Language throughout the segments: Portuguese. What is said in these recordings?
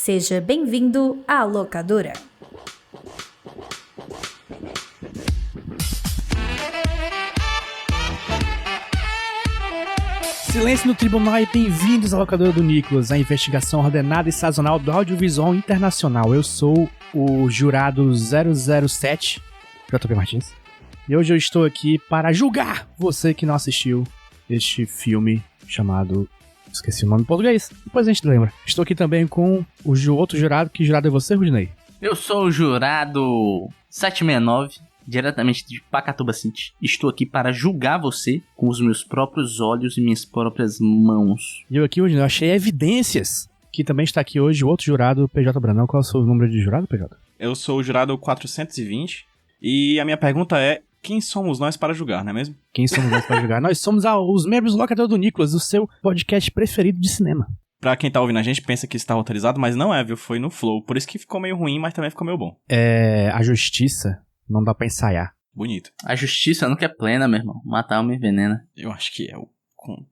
Seja bem-vindo à locadora. Silêncio no tribunal e bem-vindos à locadora do Nicolas, a investigação ordenada e sazonal do audiovisual internacional. Eu sou o jurado 007, JP Martins, e hoje eu estou aqui para julgar você que não assistiu este filme chamado... Esqueci o nome em português, depois a gente lembra. Estou aqui também com o outro jurado. Que jurado é você, Rudinei? Eu sou o jurado 769, diretamente de Pacatuba City. Estou aqui para julgar você com os meus próprios olhos e minhas próprias mãos. E eu aqui, Rudinei, eu achei evidências que também está aqui hoje o outro jurado, PJ Branão. Qual é o seu número de jurado, PJ? Eu sou o jurado 420 e a minha pergunta é: quem somos nós para julgar, não é mesmo? Quem somos nós para julgar? Nós somos os membros do Locador do Nicolas, o seu podcast preferido de cinema. Pra quem tá ouvindo a gente, pensa que isso tá roteirizado, mas não é, viu? Foi no flow. Por isso que ficou meio ruim, mas também ficou meio bom. A justiça não dá pra ensaiar. Bonito. A justiça nunca é plena, meu irmão. Matar uma envenena. Eu acho que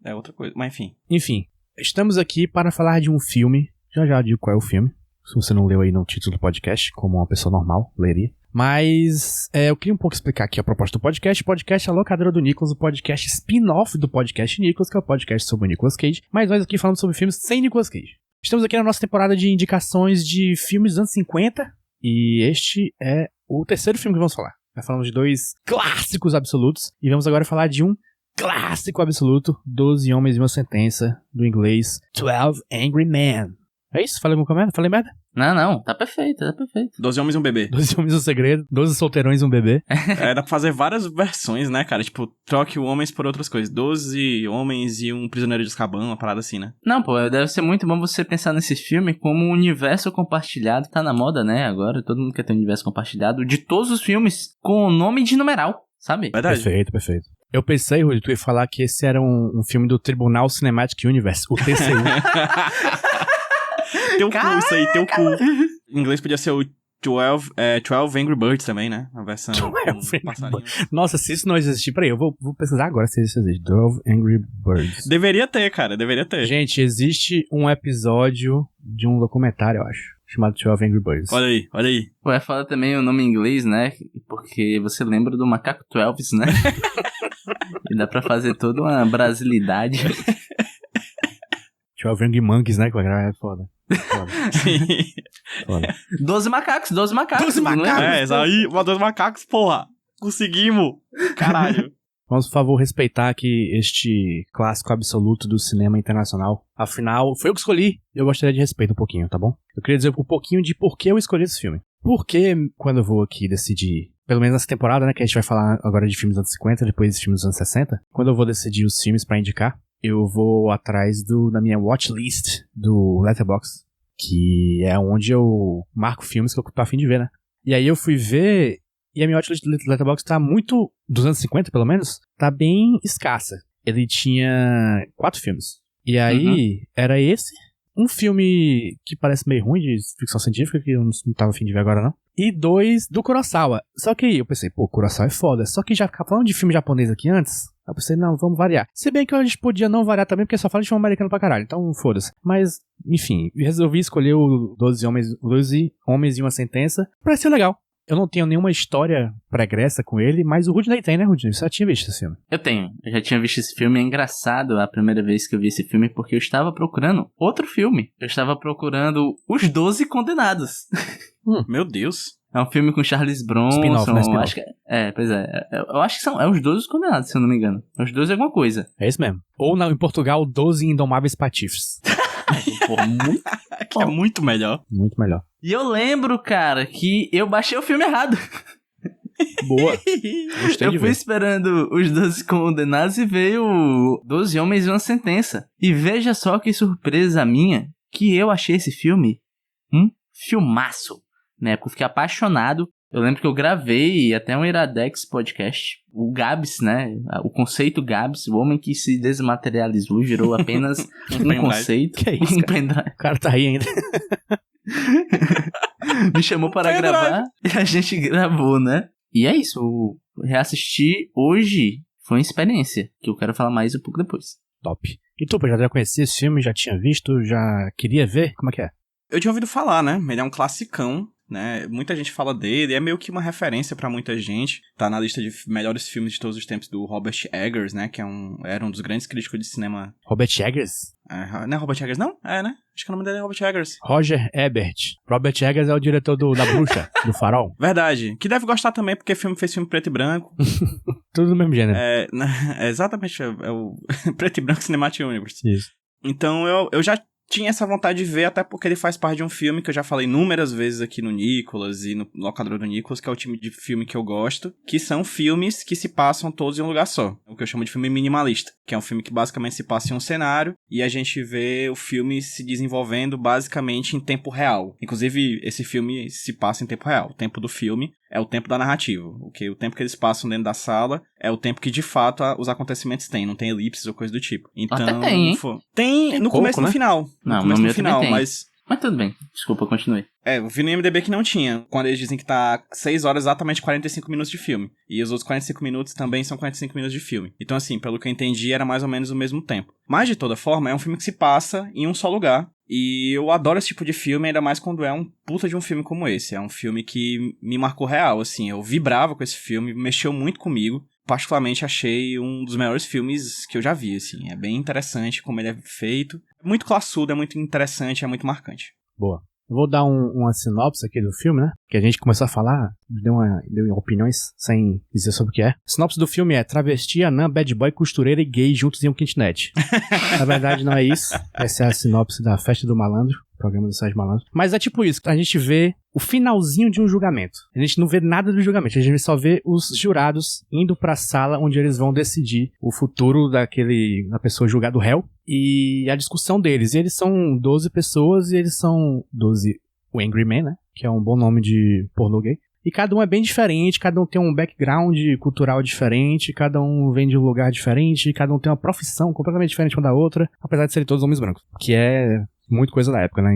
é outra coisa, mas enfim. Enfim, estamos aqui para falar de um filme. Já digo qual é o filme. Se você não leu aí no título do podcast, como uma pessoa normal leria. Mas eu queria um pouco explicar aqui a proposta do podcast. O podcast é a locadora do Nicolas, o podcast spin-off do podcast Nicolas, que é o podcast sobre o Nicolas Cage. Mas nós aqui falamos sobre filmes sem Nicolas Cage. Estamos aqui na nossa temporada de indicações de filmes dos anos 50. E este é o terceiro filme que vamos falar. Já falamos de dois clássicos absolutos. E vamos agora falar de um clássico absoluto, 12 Homens e uma Sentença, do inglês 12 Angry Men. É isso? Falei alguma merda? Falei merda? Não, tá perfeito, tá perfeito. 12 homens e um bebê. 12 homens e um segredo, 12 solteirões e um bebê. Dá pra fazer várias versões, né, cara? Tipo, troque homens por outras coisas. 12 homens e um prisioneiro de Azkaban, uma parada assim, né? Não, pô, deve ser muito bom você pensar nesse filme como um universo compartilhado. Tá na moda, né, agora. Todo mundo quer ter um universo compartilhado de todos os filmes com o nome de numeral, sabe? Verdade. Perfeito. Eu pensei, Rui, tu ia falar que esse era um filme do Tribunal Cinematic Universe, o TCU. Teu cu, isso aí, teu cu. Em inglês podia ser o 12 Angry Birds também, né? A versão 12 Nossa, se isso não existir... Peraí, eu vou pesquisar agora se isso existe. 12 Angry Birds. Deveria ter, cara, deveria ter. Gente, existe um episódio de um documentário, eu acho, chamado 12 Angry Birds. Olha aí. Pô, é foda também o nome em inglês, né? Porque você lembra do macaco 12, né? E dá pra fazer toda uma brasilidade. 12 Angry Monkeys, né? Que é foda. Foda. 12 macacos. 12 macacos! Isso aí, 12 macacos, porra! Conseguimos! Caralho! Vamos, por favor, respeitar aqui este clássico absoluto do cinema internacional. Afinal, foi eu que escolhi. Eu gostaria de respeito um pouquinho, tá bom? Eu queria dizer um pouquinho de por que eu escolhi esse filme. Porque quando eu vou aqui decidir, pelo menos nessa temporada, né? Que a gente vai falar agora de filmes dos anos 50, depois de filmes dos anos 60. Quando eu vou decidir os filmes pra indicar, eu vou atrás da minha watchlist do Letterboxd, que é onde eu marco filmes que eu tô a fim de ver, né? E aí eu fui ver, e a minha watchlist do Letterboxd tá muito, dos anos 50 pelo menos, tá bem escassa. Ele tinha 4 filmes. E aí, era esse, um filme que parece meio ruim, de ficção científica, que eu não tava a fim de ver agora não. E 2 do Kurosawa. Só que aí eu pensei, Kurosawa é foda. Só que já ficava falando de filme japonês aqui antes. Eu pensei, não, vamos variar. Se bem que a gente podia não variar também, porque só fala de filme americano pra caralho. Então, foda-se. Mas, enfim, resolvi escolher o 12 Homens e uma Sentença pra ser legal. Eu não tenho nenhuma história pregressa com ele, mas o Rudinei tem, né, Rudinei? Você já tinha visto esse filme? Eu já tinha visto esse filme. É engraçado a primeira vez que eu vi esse filme, porque eu estava procurando outro filme. Eu estava procurando Os 12 Condenados. Meu Deus. É um filme com Charles Bronson. Spin-off, né? Spin-off. Acho que pois é. Eu acho que são os 12 Condenados, se eu não me engano. Os 12 é alguma coisa. É isso mesmo. Ou em Portugal, 12 Indomáveis Patifes. Porra, muito... Que é muito melhor. Muito melhor. E eu lembro, cara, que eu baixei o filme errado. Boa. Gostei de eu fui ver. esperando Os 12 Condenados e veio 12 Homens e uma Sentença. E veja só que surpresa minha, que eu achei esse filme um filmaço. Na época eu fiquei apaixonado. Eu lembro que eu gravei até um Iradex podcast. O Gabs, né? O conceito Gabs, o homem que se desmaterializou, gerou apenas um conceito. Que é isso, cara? O cara tá aí ainda. Me chamou para gravar e a gente gravou, né? E é isso. Reassistir hoje foi uma experiência que eu quero falar mais um pouco depois. Top. E tu, já conhecia esse filme? Já tinha visto? Já queria ver? Como é que é? Eu tinha ouvido falar, né? Ele é um classicão, né? Muita gente fala dele, é meio que uma referência pra muita gente. Tá na lista de melhores filmes de todos os tempos do Robert Eggers, né? Que era um dos grandes críticos de cinema. Robert Eggers? Não é Robert Eggers, não? É, né? Acho que o nome dele é Robert Eggers. Roger Ebert. Robert Eggers é o diretor da Bruxa, do Farol. Verdade. Que deve gostar também, porque fez filme preto e branco. Tudo do mesmo gênero. Exatamente, é o Preto e Branco Cinematic Universe. Isso. Então eu já tinha essa vontade de ver, até porque ele faz parte de um filme que eu já falei inúmeras vezes aqui no Nicolas e no Locadora do Nicolas, que é o time de filme que eu gosto, que são filmes que se passam todos em um lugar só. O que eu chamo de filme minimalista, que é um filme que basicamente se passa em um cenário e a gente vê o filme se desenvolvendo basicamente em tempo real. Inclusive, esse filme se passa em tempo real. O tempo do filme é o tempo da narrativa. O tempo que eles passam dentro da sala é o tempo que, de fato, os acontecidos têm. Não tem elipses ou coisa do tipo. Então, até tem, hein? Tem no começo e no final. Não, no começo e meu no final, também tem. mas tudo bem. Desculpa, continue. eu vi no IMDb que não tinha. Quando eles dizem que tá 6 horas, exatamente 45 minutos de filme. E os outros 45 minutos também são 45 minutos de filme. Então, assim, pelo que eu entendi, era mais ou menos o mesmo tempo. Mas, de toda forma, é um filme que se passa em um só lugar. E eu adoro esse tipo de filme, ainda mais quando é um puta de um filme como esse. É um filme que me marcou real, assim. Eu vibrava com esse filme, mexeu muito comigo. Particularmente achei um dos melhores filmes que eu já vi, assim. É bem interessante como ele é feito. É muito classudo, é muito interessante, é muito marcante. Boa. Vou dar uma sinopse aqui do filme, né? Que a gente começou a falar, deu opiniões sem dizer sobre o que é. A sinopse do filme é: travesti, anã, bad boy, costureira e gay juntos em um kitnet. Na verdade não é isso. Essa é a sinopse da Festa do Malandro, programa do Sérgio Malandro. Mas é tipo isso, a gente vê o finalzinho de um julgamento. A gente não vê nada do julgamento, a gente só vê os jurados indo pra sala onde eles vão decidir o futuro da pessoa julgada, do réu, e a discussão deles. E eles são 12 pessoas e eles são 12 Angry Men, né? Que é um bom nome de pornô gay. E cada um é bem diferente, cada um tem um background cultural diferente, cada um vem de um lugar diferente, cada um tem uma profissão completamente diferente uma da outra, apesar de serem todos homens brancos. Que é muito coisa da época, né?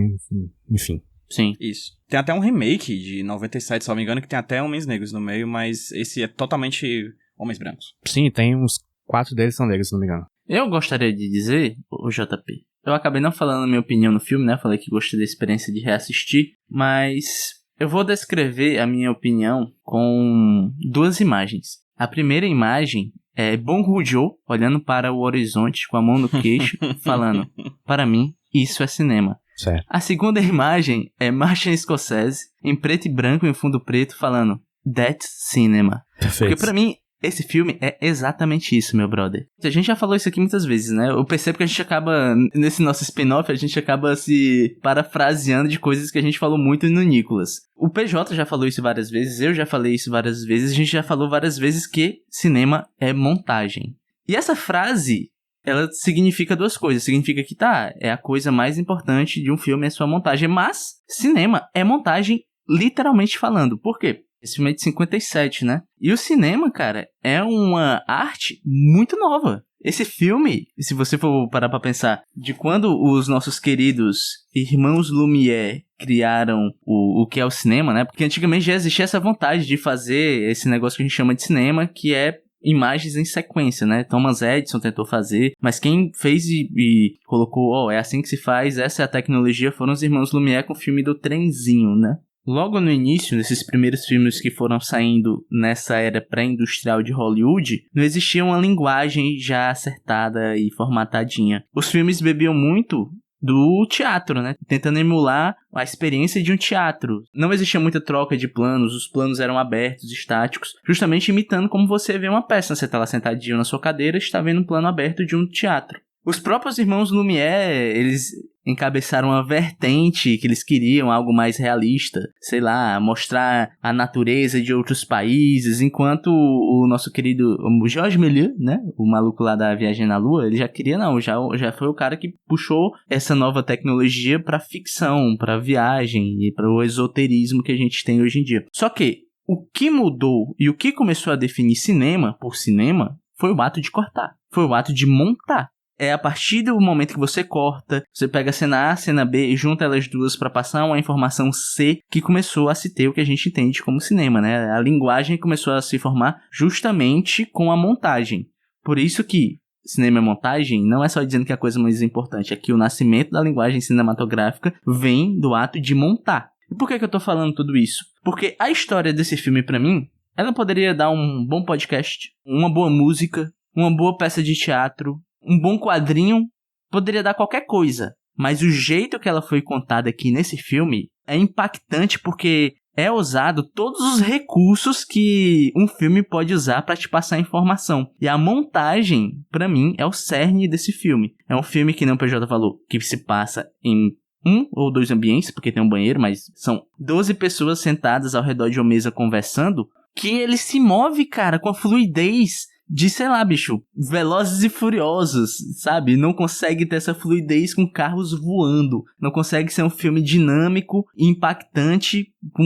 Enfim. Sim. Isso. Tem até um remake de 97, se não me engano, que tem até homens negros no meio, mas esse é totalmente homens brancos. Sim, tem uns 4 deles que são negros, se não me engano. Eu gostaria de dizer, o JP, eu acabei não falando a minha opinião no filme, né? Falei que gostei da experiência de reassistir, mas eu vou descrever a minha opinião com 2 imagens. A primeira imagem é Bong Joon-ho olhando para o horizonte com a mão no queixo, falando: para mim, isso é cinema. Certo. A segunda imagem é Martin Scorsese, em preto e branco em fundo preto, falando: that's cinema. Perfeito. Porque pra mim, esse filme é exatamente isso, meu brother. A gente já falou isso aqui muitas vezes, né? Eu percebo que a gente acaba, nesse nosso spin-off, a gente acaba se parafraseando de coisas que a gente falou muito no Nicolas. O PJ já falou isso várias vezes, eu já falei isso várias vezes, a gente já falou várias vezes que cinema é montagem. E essa frase, ela significa 2 coisas. Significa que é a coisa mais importante de um filme é sua montagem. Mas cinema é montagem literalmente falando. Por quê? Esse filme é de 57, né? E o cinema, cara, é uma arte muito nova. Esse filme, se você for parar pra pensar, de quando os nossos queridos irmãos Lumière criaram o que é o cinema, né? Porque antigamente já existia essa vontade de fazer esse negócio que a gente chama de cinema, que é imagens em sequência, né? Thomas Edison tentou fazer, mas quem fez e colocou, é assim que se faz, essa é a tecnologia, foram os irmãos Lumière com o filme do trenzinho, né? Logo no início, nesses primeiros filmes que foram saindo nessa era pré-industrial de Hollywood, não existia uma linguagem já acertada e formatadinha. Os filmes bebiam muito do teatro, né? Tentando emular a experiência de um teatro. Não existia muita troca de planos, os planos eram abertos, estáticos, justamente imitando como você vê uma peça. Você está lá sentadinho na sua cadeira e está vendo um plano aberto de um teatro. Os próprios irmãos Lumière, eles encabeçaram uma vertente que eles queriam algo mais realista, sei lá, mostrar a natureza de outros países, enquanto o nosso querido Georges Méliès, né, o maluco lá da Viagem na Lua, ele já queria já foi o cara que puxou essa nova tecnologia pra ficção, pra viagem e para o esoterismo que a gente tem hoje em dia. Só que o que mudou e o que começou a definir cinema por cinema foi o ato de cortar, foi o ato de montar. É a partir do momento que você corta, você pega a cena A, cena B e junta elas duas para passar uma informação C, que começou a se ter o que a gente entende como cinema, né? A linguagem começou a se formar justamente com a montagem. Por isso que cinema e montagem, não é só dizendo que a coisa mais importante, é que o nascimento da linguagem cinematográfica vem do ato de montar. E por que eu tô falando tudo isso? Porque a história desse filme, pra mim, ela poderia dar um bom podcast, uma boa música, uma boa peça de teatro, um bom quadrinho, poderia dar qualquer coisa. Mas o jeito que ela foi contada aqui nesse filme é impactante porque é usado todos os recursos que um filme pode usar para te passar informação. E a montagem, pra mim, é o cerne desse filme. É um filme que, nem o PJ falou, que se passa em 1 ou 2 ambientes, porque tem um banheiro, mas são 12 pessoas sentadas ao redor de uma mesa conversando, que ele se move, cara, com a fluidez de, sei lá, bicho, Velozes e Furiosos, sabe? Não consegue ter essa fluidez com carros voando. Não consegue ser um filme dinâmico e impactante com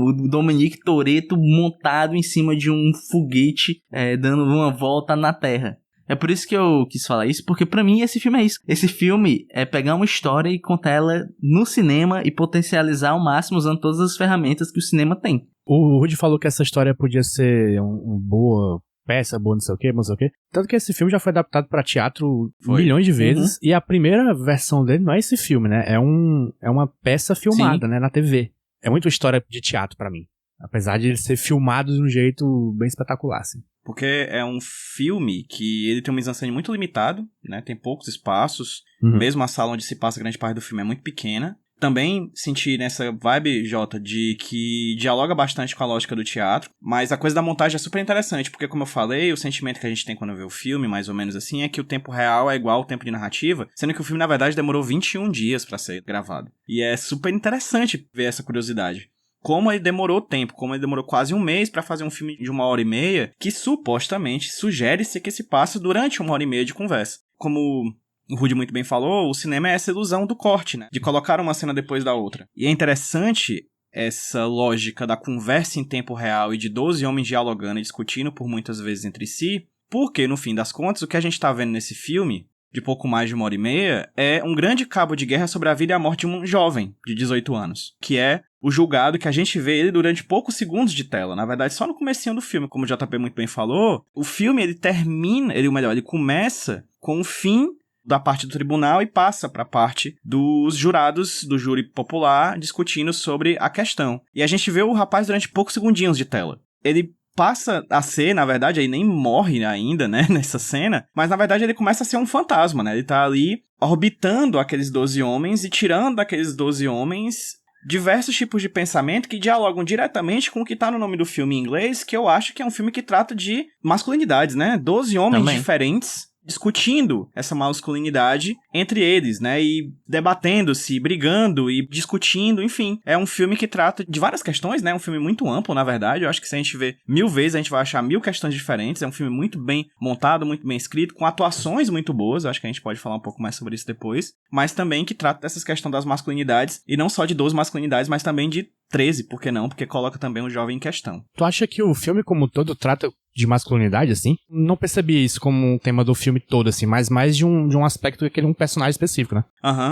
o Dominique Toretto montado em cima de um foguete dando uma volta na Terra. É por isso que eu quis falar isso, porque pra mim esse filme é isso. Esse filme é pegar uma história e contar ela no cinema e potencializar ao máximo usando todas as ferramentas que o cinema tem. O Rudy falou que essa história podia ser uma boa peça, boa não sei o que, não sei o que. Tanto que esse filme já foi adaptado pra teatro milhões de vezes, e a primeira versão dele não é esse filme, né? É uma peça filmada, né, na TV. É muito história de teatro pra mim. Apesar de ele ser filmado de um jeito bem espetacular, assim. Porque é um filme que ele tem um mise-en-scène muito limitado, né? Tem poucos espaços. Mesmo a sala onde se passa grande parte do filme é muito pequena. Também senti nessa vibe, Jota, de que dialoga bastante com a lógica do teatro, mas a coisa da montagem é super interessante, porque como eu falei, o sentimento que a gente tem quando vê o filme, mais ou menos assim, é que o tempo real é igual ao tempo de narrativa, sendo que o filme, na verdade, demorou 21 dias pra ser gravado. E é super interessante ver essa curiosidade. Como ele demorou tempo, como ele demorou quase um mês pra fazer um filme de 1h30, que supostamente sugere-se que se passa durante 1h30 de conversa. Como o Rudy muito bem falou, o cinema é essa ilusão do corte, né? De colocar uma cena depois da outra. E é interessante essa lógica da conversa em tempo real e de 12 homens dialogando e discutindo por muitas vezes entre si, porque, no fim das contas, o que a gente tá vendo nesse filme, de pouco mais de 1h30, é um grande cabo de guerra sobre a vida e a morte de um jovem de 18 anos, que é o julgado, que a gente vê ele durante poucos segundos de tela. Na verdade, só no comecinho do filme, como o JP muito bem falou, o filme ele termina, ele começa com o fim da parte do tribunal e passa para a parte dos jurados do júri popular discutindo sobre a questão. E a gente vê o rapaz durante poucos segundinhos de tela. Ele passa a ser, na verdade, ele nem morre ainda, né, nessa cena, mas na verdade ele começa a ser um fantasma, né? Ele tá ali orbitando aqueles 12 homens e tirando daqueles 12 homens diversos tipos de pensamento que dialogam diretamente com o que tá no nome do filme em inglês, que eu acho que é um filme que trata de masculinidades, né? 12 homens diferentes discutindo essa masculinidade entre eles, né, e debatendo-se, brigando e discutindo, enfim. É um filme que trata de várias questões, né, um filme muito amplo, na verdade. Eu acho que se a gente ver 1000 vezes, a gente vai achar 1000 questões diferentes. É um filme muito bem montado, muito bem escrito, com atuações muito boas. Eu acho que a gente pode falar um pouco mais sobre isso depois. Mas também que trata dessas questões das masculinidades, e não só de 12 masculinidades, mas também de 13, por que não? Porque coloca também o jovem em questão. Tu acha que o filme como um todo trata de masculinidade, assim? Não percebi isso como um tema do filme todo, assim, mas mais de um aspecto daquele um personagem específico, né?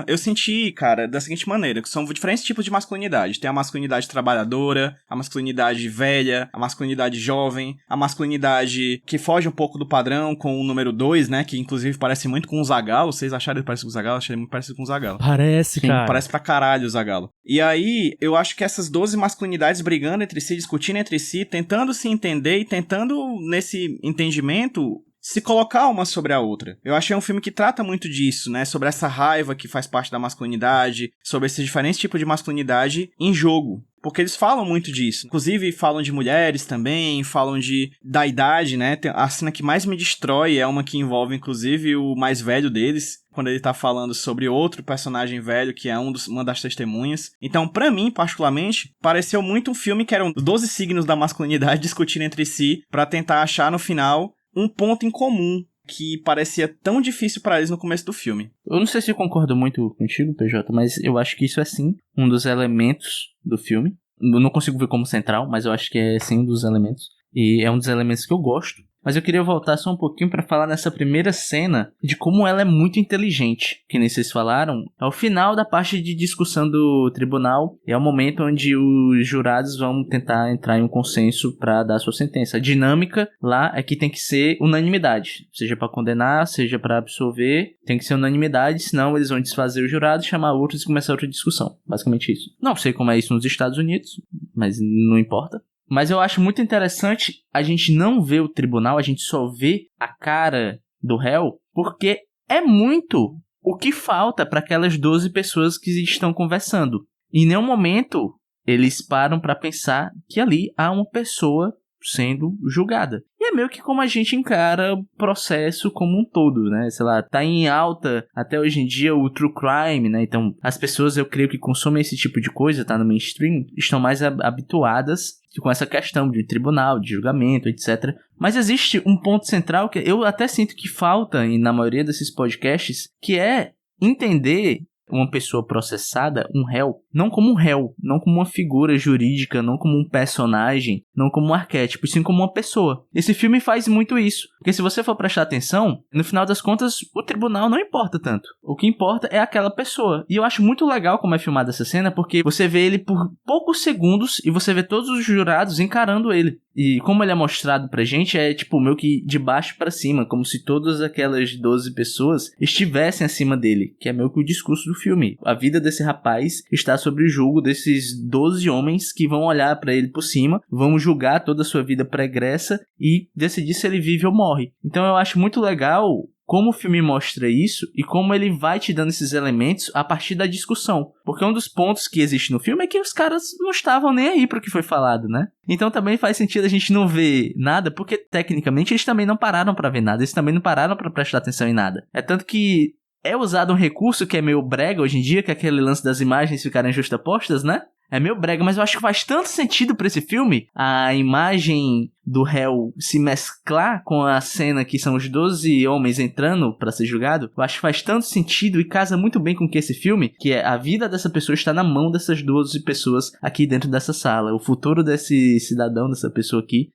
Eu senti, cara, da seguinte maneira, que são diferentes tipos de masculinidade. Tem a masculinidade trabalhadora, a masculinidade velha, a masculinidade jovem, a masculinidade que foge um pouco do padrão com o número 2, né, que inclusive parece muito com o Zagalo. Vocês acharam ele parecido com o Zagalo? Eu achei ele muito parecido com o Zagalo. Parece, sim, cara. Parece pra caralho o Zagalo. E aí, eu acho que essas 12 masculinidades brigando entre si, discutindo entre si, tentando se entender e tentando, nesse entendimento, se colocar uma sobre a outra. Eu achei um filme que trata muito disso, né? Sobre essa raiva que faz parte da masculinidade, sobre esses diferentes tipos de masculinidade em jogo. Porque eles falam muito disso. Inclusive, falam de mulheres também, falam da idade, né? A cena que mais me destrói é uma que envolve, inclusive, o mais velho deles, quando ele tá falando sobre outro personagem velho, que é uma das testemunhas. Então, pra mim, particularmente, pareceu muito um filme que eram 12 signos da masculinidade discutindo entre si pra tentar achar, no final, um ponto em comum que parecia tão difícil pra eles no começo do filme. Eu não sei se eu concordo muito contigo, PJ, mas eu acho que isso é sim um dos elementos do filme. Eu não consigo ver como central, mas eu acho que é sim um dos elementos. E é um dos elementos que eu gosto. Mas eu queria voltar só um pouquinho pra falar nessa primeira cena de como ela é muito inteligente, que nem vocês falaram. É o final da parte de discussão do tribunal e é o momento onde os jurados vão tentar entrar em um consenso pra dar a sua sentença. A dinâmica lá é que tem que ser unanimidade, seja pra condenar, seja pra absolver, tem que ser unanimidade, senão eles vão desfazer o jurado, chamar outros e começar outra discussão. Basicamente isso. Não sei como é isso nos Estados Unidos, mas não importa. Mas eu acho muito interessante a gente não ver o tribunal, a gente só vê a cara do réu, porque é muito o que falta para aquelas 12 pessoas que estão conversando. Em nenhum momento eles param para pensar que ali há uma pessoa sendo julgada. E é meio que como a gente encara o processo como um todo, né? Sei lá, tá em alta até hoje em dia o true crime, né? Então, as pessoas, eu creio que consomem esse tipo de coisa, tá no mainstream, estão mais habituadas com essa questão de tribunal, de julgamento, etc. Mas existe um ponto central que eu até sinto que falta na maioria desses podcasts, que é entender uma pessoa processada, um réu, não como um réu, não como uma figura jurídica, não como um personagem, não como um arquétipo, sim como uma pessoa. Esse filme faz muito isso, porque se você for prestar atenção, no final das contas, o tribunal não importa tanto. O que importa é aquela pessoa. E eu acho muito legal como é filmada essa cena, porque você vê ele por poucos segundos e você vê todos os jurados encarando ele. E como ele é mostrado pra gente, é tipo meio que de baixo pra cima, como se todas aquelas 12 pessoas estivessem acima dele, que é meio que o discurso do filme. A vida desse rapaz está sob o julgo desses 12 homens que vão olhar pra ele por cima, vão julgar toda a sua vida pregressa e decidir se ele vive ou morre. Então eu acho muito legal como o filme mostra isso e como ele vai te dando esses elementos a partir da discussão. Porque um dos pontos que existe no filme é que os caras não estavam nem aí pro que foi falado, né? Então também faz sentido a gente não ver nada, porque tecnicamente eles também não pararam pra ver nada, eles também não pararam pra prestar atenção em nada. É tanto que é usado um recurso que é meio brega hoje em dia, que é aquele lance das imagens ficarem justapostas, né? É meio brega, mas eu acho que faz tanto sentido pra esse filme a imagem do réu se mesclar com a cena que são os 12 homens entrando pra ser julgado. Eu acho que faz tanto sentido e casa muito bem com que esse filme, que é a vida dessa pessoa está na mão dessas 12 pessoas aqui dentro dessa sala. O futuro desse cidadão, dessa pessoa aqui,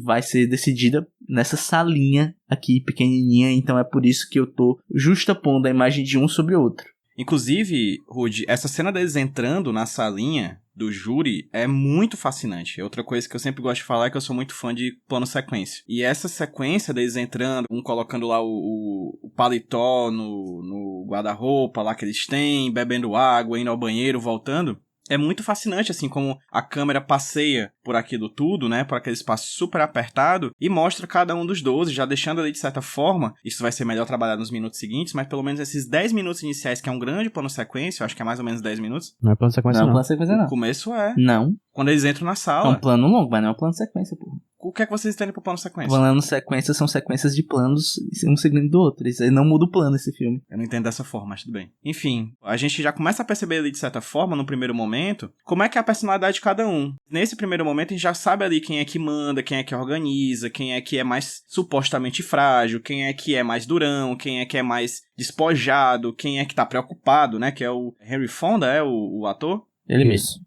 vai ser decidida nessa salinha aqui, pequenininha. Então é por isso que eu tô justapondo a imagem de um sobre o outro. Inclusive, Rudy, essa cena deles entrando na salinha do júri é muito fascinante. Outra coisa que eu sempre gosto de falar é que eu sou muito fã de plano sequência. E essa sequência deles entrando, um colocando lá o paletó no guarda-roupa lá que eles têm, bebendo água, indo ao banheiro, voltando. É muito fascinante, assim, como a câmera passeia por aquilo tudo, né, por aquele espaço super apertado e mostra cada um dos 12, já deixando ali de certa forma, isso vai ser melhor trabalhado nos minutos seguintes, mas pelo menos esses 10 minutos iniciais, que é um grande plano sequência, eu acho que é mais ou menos 10 minutos. Não é plano sequência, não. Não é plano sequência, não. O começo é. Não. Quando eles entram na É sala. um plano longo, mas não é um plano sequência, pô. O que é que vocês entendem pro plano sequência? Plano sequência são sequências de planos um seguindo do outro. Isso aí não muda o plano, esse filme. Eu não entendo dessa forma, mas tudo bem. Enfim, a gente já começa a perceber ali, de certa forma, no primeiro momento, como é que é a personalidade de cada um. Nesse primeiro momento, a gente já sabe ali quem é que manda, quem é que organiza, quem é que é mais supostamente frágil, quem é que é mais durão, quem é que é mais despojado, quem é que tá preocupado, né? Que é o Henry Fonda, o ator. Ele mesmo.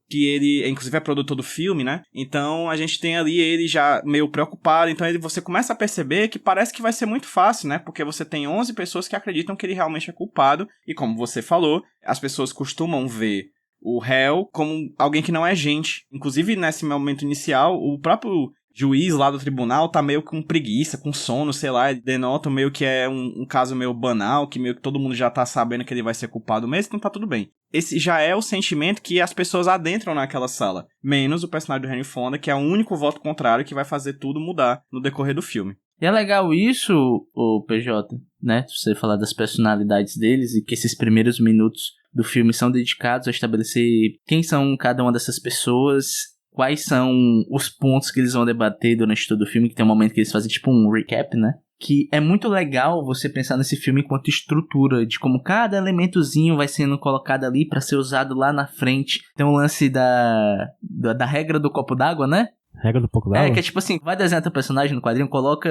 Que ele, inclusive, é produtor do filme, né? Então, a gente tem ali ele já meio preocupado. Então, você começa a perceber que parece que vai ser muito fácil, né? Porque você tem 11 pessoas que acreditam que ele realmente é culpado. E como você falou, as pessoas costumam ver o réu como alguém que não é gente. Inclusive, nesse momento inicial, o próprio juiz lá do tribunal tá meio com preguiça, com sono, sei lá, denota meio que é um caso meio banal, que meio que todo mundo já tá sabendo que ele vai ser culpado mesmo, então tá tudo bem. Esse já é o sentimento que as pessoas adentram naquela sala, menos o personagem do Henry Fonda, que é o único voto contrário que vai fazer tudo mudar no decorrer do filme. E é legal isso, o PJ, né? Você falar das personalidades deles e que esses primeiros minutos do filme são dedicados a estabelecer quem são cada uma dessas pessoas, quais são os pontos que eles vão debater durante todo o filme, que tem um momento que eles fazem tipo um recap, né? Que é muito legal você pensar nesse filme enquanto estrutura, de como cada elementozinho vai sendo colocado ali pra ser usado lá na frente. Tem um lance da regra do copo d'água, né? Regra do pouco d'água? Que é tipo assim, vai desenhar teu personagem no quadrinho, coloca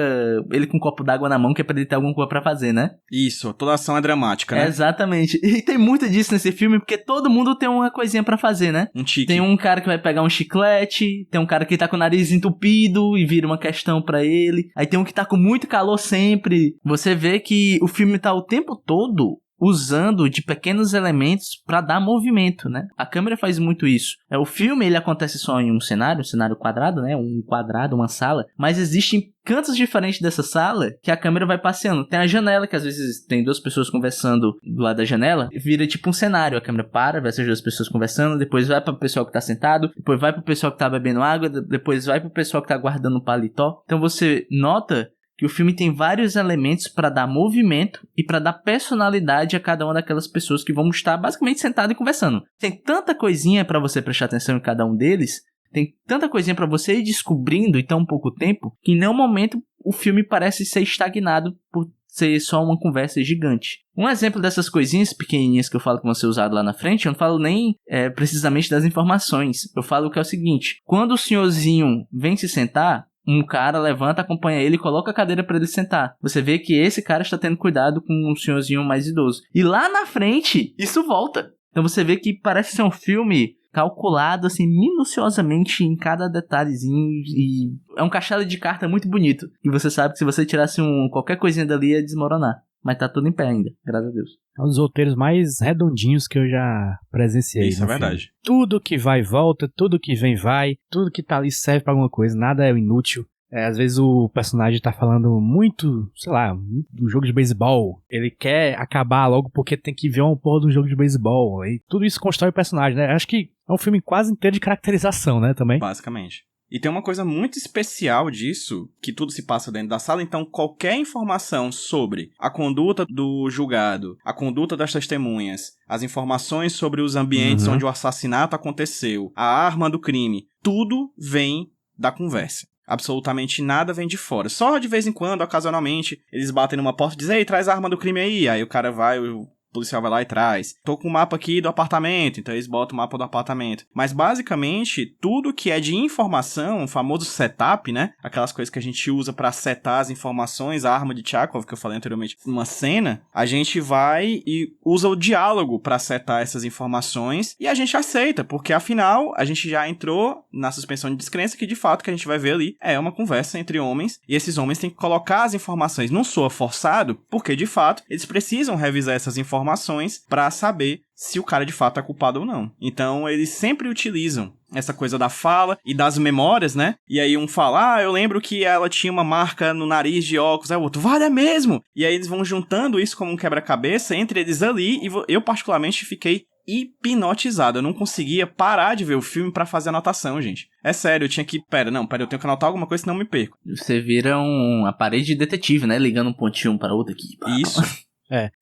ele com um copo d'água na mão, que é pra ele ter alguma coisa pra fazer, né? Isso, toda ação é dramática, né? Exatamente. E tem muito disso nesse filme, porque todo mundo tem uma coisinha pra fazer, né? Um tique. Tem um cara que vai pegar um chiclete, tem um cara que tá com o nariz entupido e vira uma questão pra ele. Aí tem um que tá com muito calor sempre. Você vê que o filme tá o tempo todo usando de pequenos elementos pra dar movimento, né? A câmera faz muito isso. O filme, ele acontece só em um cenário quadrado, né? Um quadrado, uma sala, mas existem cantos diferentes dessa sala que a câmera vai passeando. Tem a janela, que às vezes tem duas pessoas conversando do lado da janela, e vira tipo um cenário. A câmera para, vai essas duas pessoas conversando, depois vai pro pessoal que tá sentado, depois vai pro pessoal que tá bebendo água, depois vai pro pessoal que tá guardando um paletó. Então você nota que o filme tem vários elementos para dar movimento e para dar personalidade a cada uma daquelas pessoas que vão estar basicamente sentadas e conversando. Tem tanta coisinha para você prestar atenção em cada um deles, tem tanta coisinha para você ir descobrindo em tão pouco tempo, que em nenhum momento o filme parece ser estagnado por ser só uma conversa gigante. Um exemplo dessas coisinhas pequenininhas que eu falo que vão ser usadas lá na frente, eu não falo nem precisamente das informações. Eu falo que é o seguinte: quando o senhorzinho vem se sentar, um cara levanta, acompanha ele e coloca a cadeira pra ele sentar. Você vê que esse cara está tendo cuidado com um senhorzinho mais idoso. E lá na frente, isso volta. Então você vê que parece ser um filme calculado, assim, minuciosamente em cada detalhezinho. E é um castelo de carta muito bonito. E você sabe que se você tirasse qualquer coisinha dali, ia desmoronar. Mas tá tudo em pé ainda, graças a Deus. É um dos roteiros mais redondinhos que eu já presenciei. Isso é verdade. Tudo que vai e volta, tudo que vem vai, tudo que tá ali serve pra alguma coisa, nada é inútil. Às vezes o personagem tá falando muito, sei lá, do jogo de beisebol. Ele quer acabar logo porque tem que ver uma porra do jogo de beisebol. E tudo isso constrói o personagem, né? Acho que é um filme quase inteiro de caracterização, né, também. Basicamente. E tem uma coisa muito especial disso, que tudo se passa dentro da sala, então qualquer informação sobre a conduta do julgado, a conduta das testemunhas, as informações sobre os ambientes onde o assassinato aconteceu, a arma do crime, tudo vem da conversa. Absolutamente nada vem de fora. Só de vez em quando, ocasionalmente, eles batem numa porta e dizem: ei, traz a arma do crime aí o cara vai, o policial vai lá e traz. Tô com o mapa aqui do apartamento, então eles botam o mapa do apartamento. Mas basicamente, tudo que é de informação, o famoso setup, né? Aquelas coisas que a gente usa pra setar as informações, a arma de Chekhov, que eu falei anteriormente, uma cena, a gente vai e usa o diálogo pra setar essas informações e a gente aceita, porque afinal, a gente já entrou na suspensão de descrença que de fato que a gente vai ver ali é uma conversa entre homens e esses homens têm que colocar as informações. Não soa forçado, porque de fato, eles precisam revisar essas informações para saber se o cara de fato é culpado ou não. Então, eles sempre utilizam essa coisa da fala e das memórias, né? E aí um fala: eu lembro que ela tinha uma marca no nariz de óculos. Aí o outro: vale, é mesmo? E aí eles vão juntando isso como um quebra-cabeça entre eles ali, e eu particularmente fiquei hipnotizado. Eu não conseguia parar de ver o filme pra fazer anotação, gente. É sério, eu tinha que... Pera, eu tenho que anotar alguma coisa, senão eu me perco. Você vira uma parede de detetive, né? Ligando um pontinho um para outro aqui. Isso.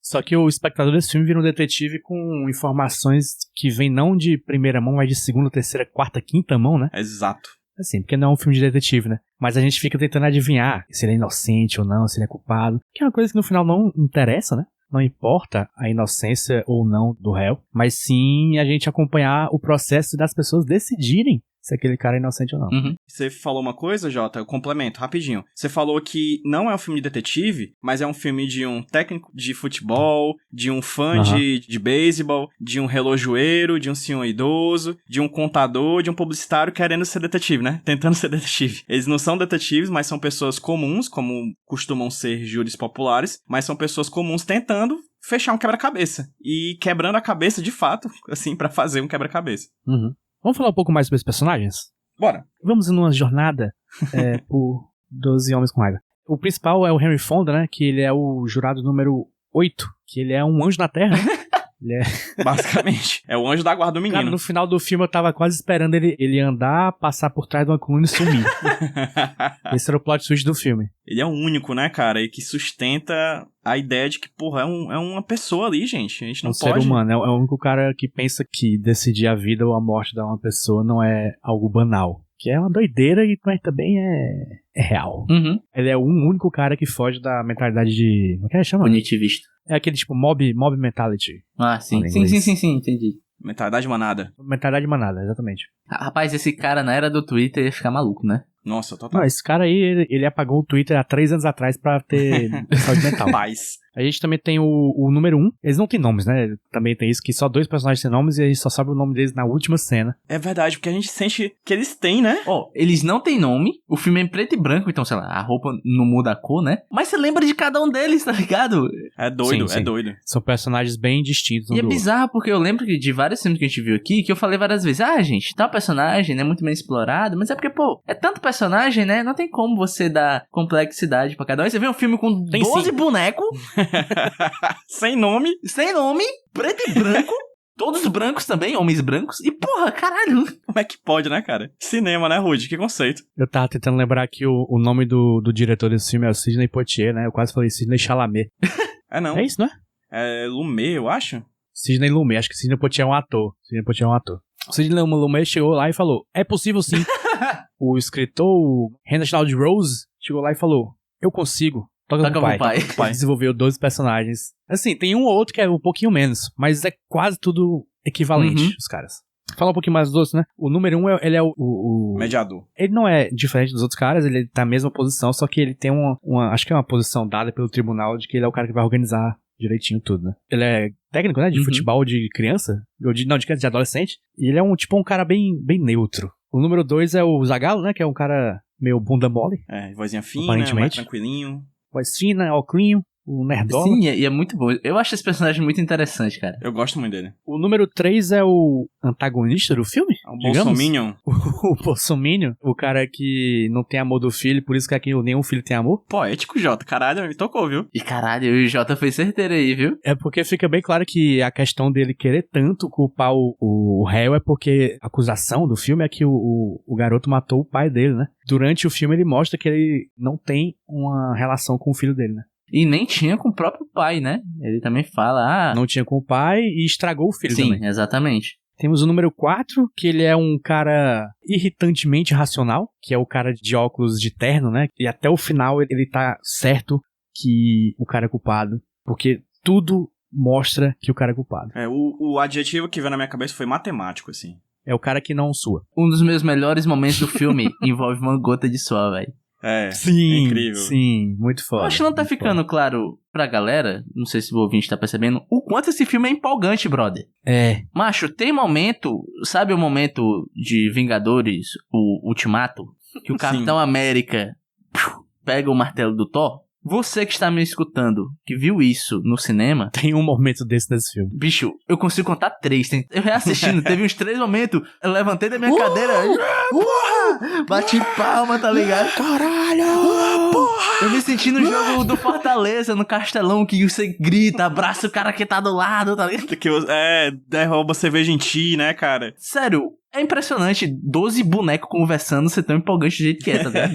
Só que o espectador desse filme vira um detetive com informações que vêm não de primeira mão, mas de segunda, terceira, quarta, quinta mão, né? Exato. Assim, porque não é um filme de detetive, né? Mas a gente fica tentando adivinhar se ele é inocente ou não, se ele é culpado. Que é uma coisa que no final não interessa, né? Não importa a inocência ou não do réu, mas sim a gente acompanhar o processo das pessoas decidirem se aquele cara é inocente ou não. Uhum. Você falou uma coisa, Jota, eu complemento rapidinho. Você falou que não é um filme de detetive, mas é um filme de um técnico de futebol, de um fã de beisebol, de um relojoeiro, de um senhor idoso, de um contador, de um publicitário querendo ser detetive, né? Tentando ser detetive. Eles não são detetives, mas são pessoas comuns, como costumam ser júris populares, mas são pessoas comuns tentando fechar um quebra-cabeça. E quebrando a cabeça de fato, assim, pra fazer um quebra-cabeça. Uhum. Vamos falar um pouco mais sobre os personagens? Bora. Vamos numa jornada por 12 Homens com Raiva. O principal é o Henry Fonda, né? Que ele é o jurado número 8. Que ele é um anjo na Terra, né? Basicamente. É o anjo da guarda do menino. Cara, no final do filme eu tava quase esperando ele andar, passar por trás de uma coluna e sumir. Esse era o plot twist do filme. Ele é o único, né, cara? E que sustenta a ideia de que, porra, é uma pessoa ali, gente. A gente não pode... ser humano. É o único cara que pensa que decidir a vida ou a morte de uma pessoa não é algo banal. Que é uma doideira, mas também é real. Uhum. Ele é o único cara que foge da mentalidade de... Como é que ele chama? Punitivista. É aquele tipo mob mentality. Ah, sim. Sim, entendi. Mentalidade manada. Mentalidade manada, exatamente. Rapaz, esse cara na era do Twitter ia ficar maluco, né? Nossa, total. Não, esse cara aí, ele apagou o Twitter há 3 anos atrás pra ter saúde mental. Paz. A gente também tem o número 1. Eles não têm nomes, né? Também tem isso, que só 2 personagens têm nomes e a gente só sabe o nome deles na última cena. É verdade, porque a gente sente que eles têm, né? Ó, eles não têm nome, o filme é em preto e branco, então, sei lá, a roupa não muda a cor, né? Mas você lembra de cada um deles, tá ligado? É doido, Sim, sim. é doido. São personagens bem distintos um E é do outro. bizarro porque eu lembro de vários filmes que a gente viu aqui que eu falei várias vezes, gente, tal personagem, né, muito bem explorado, mas é porque, pô, é tanto personagem, né, não tem como você dar complexidade pra cada um. Aí você vê um filme com Tem 12 sim. bonecos, Sem nome. sem nome, preto e branco, todos brancos também, homens brancos, e porra, caralho. Como é que pode, né, cara? Cinema, né, Rude? Que conceito. Eu tava tentando lembrar que o nome do diretor desse filme é o Sidney Poitier, né? Eu quase falei Sidney Chalamet. É não. É isso, não é? É Lumet, eu acho. Sidney Lumet. Acho que Sidney Poitier é um ator. O Sidney Lumet chegou lá e falou, é possível sim. O escritor, o Reginald Rose, chegou lá e falou, eu consigo. Toca pro pai. Desenvolveu 12 personagens. Assim, tem um ou outro que é um pouquinho menos, mas é quase tudo equivalente, os caras. Falar um pouquinho mais dos outros, né? O número 1, ele é o... Mediador. Ele não é diferente dos outros caras, ele tá na mesma posição, só que ele tem uma acho que é uma posição dada pelo tribunal de que ele é o cara que vai organizar direitinho tudo, né? Ele é técnico, né? De futebol de criança, de criança, de adolescente, e ele é um cara bem neutro. O número 2 é o Zagallo, né? Que é um cara meio bunda mole. É, vozinha fina, Aparentemente. mais tranquilinho. Voz fina, óculinho, o nerdola. Sim, e é muito bom. Eu acho esse personagem muito interessante, cara. Eu gosto muito dele. O número 3 é o antagonista do filme, É um digamos. bolsominion. O Bolsominion, o cara que não tem amor do filho, por isso que aqui nenhum filho tem amor. Poético, Jota. Caralho, me tocou, viu? E caralho, o Jota foi certeiro aí, viu? É porque fica bem claro que a questão dele querer tanto culpar o réu é porque a acusação do filme é que o garoto matou o pai dele, né? Durante o filme ele mostra que ele não tem uma relação com o filho dele, né? E nem tinha com o próprio pai, né? Ele também fala, Não tinha com o pai e estragou o filho sim, também. exatamente. Temos o número 4, que ele é um cara irritantemente racional, que é o cara de óculos de terno, né? E até o final ele tá certo que o cara é culpado, porque tudo mostra que o cara é culpado. É, o adjetivo que veio na minha cabeça foi matemático, assim. É o cara que não sua. Um dos meus melhores momentos do filme envolve uma gota de suor, velho. É, Sim, incrível. Sim, muito foda. Eu acho que não tá muito ficando claro pra galera, não sei se o ouvinte tá percebendo, o quanto esse filme é empolgante, brother. É, Macho, tem momento, sabe o momento de Vingadores, o Ultimato? Que o Capitão América pega o martelo do Thor? Você que está me escutando, que viu isso no cinema, tem um momento desse nesse filme. bicho, eu consigo contar 3. Eu reassistindo, teve uns 3 momentos, eu levantei da minha cadeira, bati palma, tá ligado? Caralho! Porra! Eu me senti no jogo do Fortaleza, no Castelão, que você grita, abraça o cara que tá do lado, tá ligado? Que, derruba cerveja em ti, né, cara? Sério, é impressionante, 12 bonecos conversando, ser tão empolgante do jeito que é, tá ligado?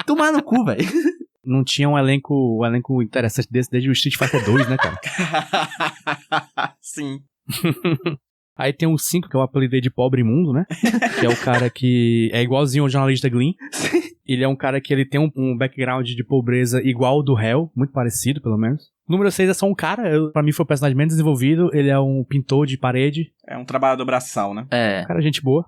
Tomar no cu, velho. Não tinha um elenco interessante desse desde o Street Fighter 2, né, cara? Sim. Aí tem o 5, que eu apelidei de Pobre Imundo, né? Que é o cara que é igualzinho ao jornalista Glyn. Ele é um cara que ele tem um background de pobreza igual ao do réu, muito parecido, pelo menos. O número 6 é só um cara, pra mim foi o personagem menos desenvolvido, ele é um pintor de parede. É um trabalhador braçal, né? É. Um cara gente boa.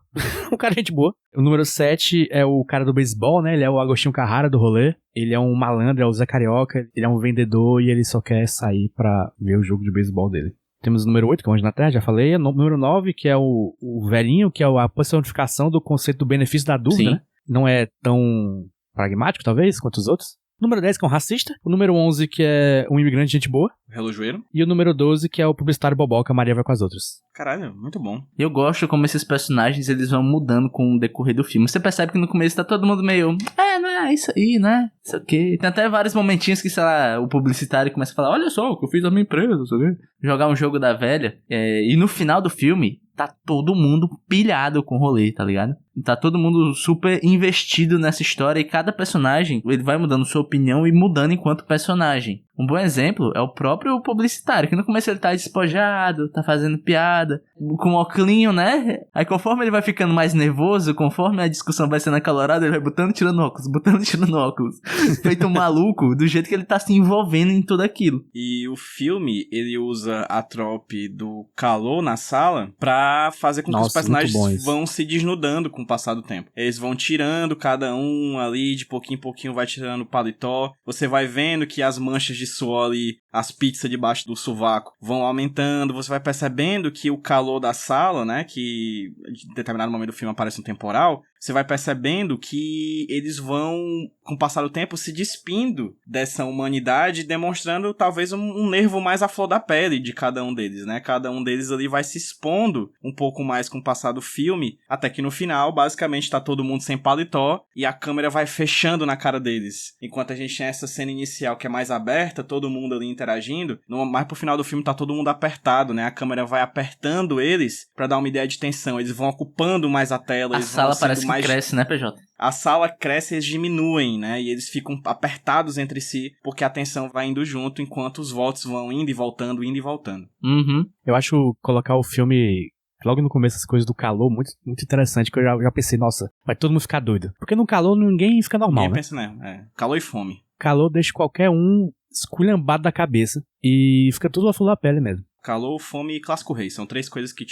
Um cara gente boa. O número 7 é o cara do beisebol, né? Ele é o Agostinho Carrara do rolê. Ele é um malandro, é o Zé Carioca. Ele é um vendedor e ele só quer sair pra ver o jogo de beisebol dele. Temos o número 8, que é o Anjo na Terra, já falei. O número 9, que é o velhinho, que é a personificação do conceito do benefício da dúvida, Sim. né? Não é tão pragmático, talvez, quanto os outros. O número 10, que é um racista. O número 11, que é um imigrante gente boa. Relojoeiro. E o número 12, que é o publicitário boboca, Maria vai com as outras. Caralho, muito bom. Eu gosto como esses personagens, eles vão mudando com o decorrer do filme. Você percebe que no começo tá todo mundo meio... não é isso aí, né? Isso aqui. Tem até vários momentinhos que, sei lá, o publicitário começa a falar, olha só o que eu fiz na minha empresa, não sei o quê. Jogar um jogo da velha. E no final do filme, tá todo mundo pilhado com o rolê, tá ligado? Tá todo mundo super investido nessa história e cada personagem, ele vai mudando sua opinião e mudando enquanto personagem. Um bom exemplo é o próprio publicitário, que no começo ele tá despojado, tá fazendo piada, com óculinho, né? Aí conforme ele vai ficando mais nervoso, conforme a discussão vai sendo acalorada, ele vai botando e tirando óculos, feito um maluco, do jeito que ele tá se envolvendo em tudo aquilo. E o filme, ele usa a trope do calor na sala pra fazer com que os personagens vão se desnudando com o passar do tempo. Eles vão tirando cada um ali, de pouquinho em pouquinho vai tirando o paletó. Você vai vendo que as manchas de suor ali, as pizzas debaixo do sovaco, vão aumentando. Você vai percebendo que o calor da sala, né, que em determinado momento do filme aparece um temporal, você vai percebendo que eles vão, com o passar do tempo, se despindo dessa humanidade, demonstrando talvez um nervo mais à flor da pele de cada um deles, né? Cada um deles ali vai se expondo um pouco mais com o passar do filme, até que no final, basicamente, tá todo mundo sem paletó e a câmera vai fechando na cara deles. Enquanto a gente tem essa cena inicial que é mais aberta, todo mundo ali interagindo, mais pro final do filme tá todo mundo apertado, né? A câmera vai apertando eles pra dar uma ideia de tensão. Eles vão ocupando mais a tela. A sala parece que cresce, né, PJ? A sala cresce e eles diminuem, né? E eles ficam apertados entre si, porque a tensão vai indo junto, enquanto os votos vão indo e voltando, indo e voltando. Uhum. Eu acho colocar o filme logo no começo, essas coisas do calor, muito, muito interessante, que eu já pensei, nossa, vai todo mundo ficar doido. Porque no calor ninguém fica normal, ninguém né? pensa, né? Calor e fome. Calor deixa qualquer um esculhambado da cabeça e fica tudo a flor da pele mesmo. Calor, fome e clássico rei. São 3 coisas que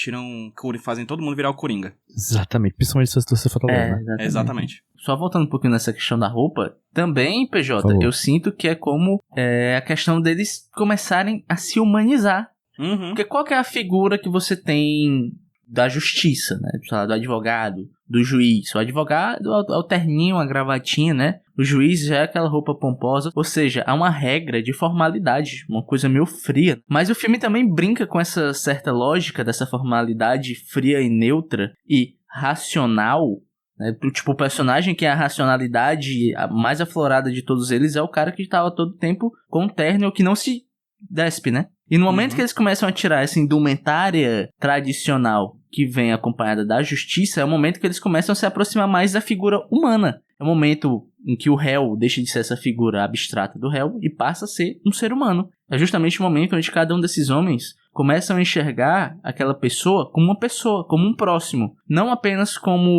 fazem todo mundo virar o Coringa. Exatamente. Principalmente se você for né? Exatamente. Só voltando um pouquinho nessa questão da roupa, também, PJ, eu sinto que é como a questão deles começarem a se humanizar. Uhum. Porque qual que é a figura que você tem da justiça, né? Do advogado, do juiz. O advogado é o terninho, a gravatinha, né? O juiz já é aquela roupa pomposa. Ou seja, há uma regra de formalidade, uma coisa meio fria. Mas o filme também brinca com essa certa lógica dessa formalidade fria e neutra e racional, né? Tipo, o personagem que é a racionalidade mais aflorada de todos eles é o cara que estava todo tempo com um terno que não se despe, né? E no momento que eles começam a tirar essa indumentária tradicional que vem acompanhada da justiça, é o momento que eles começam a se aproximar mais da figura humana. É o momento em que o réu deixa de ser essa figura abstrata do réu e passa a ser um ser humano. É justamente o momento onde cada um desses homens começam a enxergar aquela pessoa, como um próximo. Não apenas como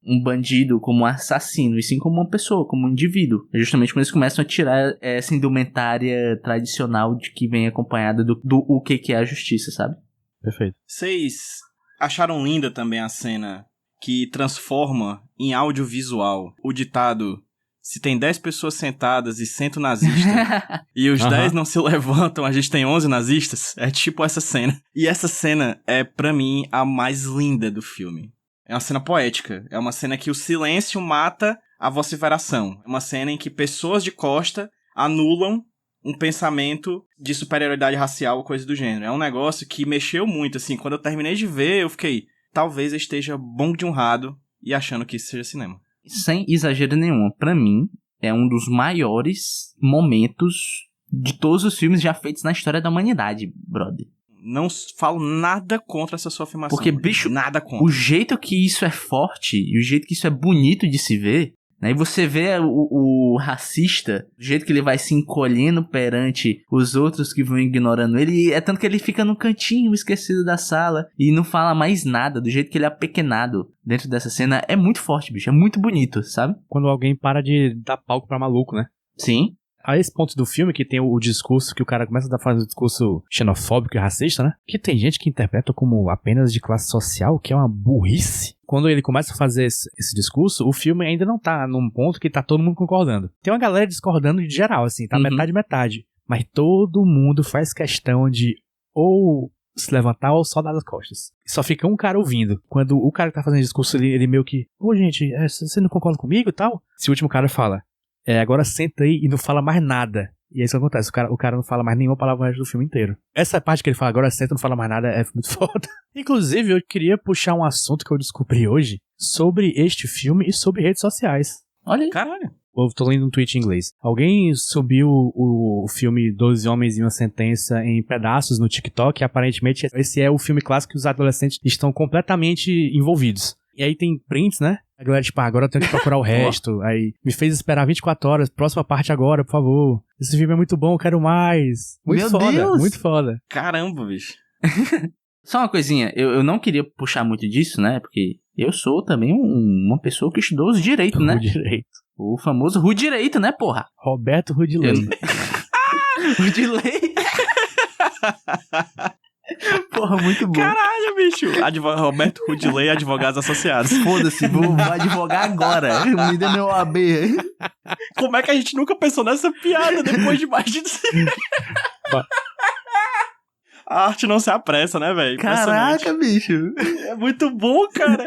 um bandido, como um assassino, e sim como uma pessoa, como um indivíduo. É justamente quando eles começam a tirar essa indumentária tradicional de que vem acompanhada do o que é a justiça, sabe? Perfeito. Vocês acharam linda também a cena que transforma em audiovisual o ditado: se tem 10 pessoas sentadas e 100 nazistas e os 10 não se levantam, a gente tem 11 nazistas? É tipo essa cena. E essa cena é, pra mim, a mais linda do filme. É uma cena poética. É uma cena que o silêncio mata a vociferação. É uma cena em que pessoas de costa anulam um pensamento de superioridade racial ou coisa do gênero. É um negócio que mexeu muito, assim. Quando eu terminei de ver, eu fiquei, talvez eu esteja bom de honrado e achando que isso seja cinema. Sem exagero nenhum, pra mim, é um dos maiores momentos de todos os filmes já feitos na história da humanidade, brother. Não falo nada contra essa sua afirmação. Porque, bicho, nada contra. O jeito que isso é forte e o jeito que isso é bonito de se ver, né? E você vê o racista, do jeito que ele vai se encolhendo perante os outros que vão ignorando ele, é tanto que ele fica no cantinho esquecido da sala e não fala mais nada, do jeito que ele é apequenado dentro dessa cena. É muito forte, bicho, é muito bonito, sabe? Quando alguém para de dar palco pra maluco, né? Sim. A esse ponto do filme, que tem o discurso, que o cara começa a fazer um discurso xenofóbico e racista, né? Que tem gente que interpreta como apenas de classe social, que é uma burrice. Quando ele começa a fazer esse discurso, o filme ainda não tá num ponto que tá todo mundo concordando. Tem uma galera discordando de geral, assim, tá metade. Mas todo mundo faz questão de ou se levantar ou só dar as costas. Só fica um cara ouvindo. Quando o cara que tá fazendo discurso, ele meio que, gente, você não concorda comigo e tal? Se o último cara fala, agora senta aí e não fala mais nada. E aí isso acontece, o cara não fala mais nenhuma palavra o resto do filme inteiro. Essa parte que ele fala, agora senta e não fala mais nada, é muito foda. Inclusive, eu queria puxar um assunto que eu descobri hoje sobre este filme e sobre redes sociais. Olha aí. Caralho. Eu tô lendo um tweet em inglês. Alguém subiu o filme 12 Homens e uma Sentença em pedaços no TikTok e aparentemente esse é o filme clássico que os adolescentes estão completamente envolvidos. E aí tem prints, né? A galera, tipo, agora eu tenho que procurar o resto. Aí, me fez esperar 24 horas, próxima parte agora, por favor. Esse filme é muito bom, eu quero mais. Muito Meu foda, Deus! muito foda. Caramba, bicho. Só uma coisinha, eu não queria puxar muito disso, né? Porque eu sou também uma pessoa que estudou os direitos, né? O direito. O famoso Rudireito, né, porra? Roberto Rudilei. Rudilei. Porra, muito bom. Caralho, bicho. Roberto Rudilei, Advogados Associados. Foda-se, vou advogar agora. Me dê meu AB. Como é que a gente nunca pensou nessa piada depois de mais de... A arte não se apressa, né, velho? Caraca, bicho. É muito bom, cara.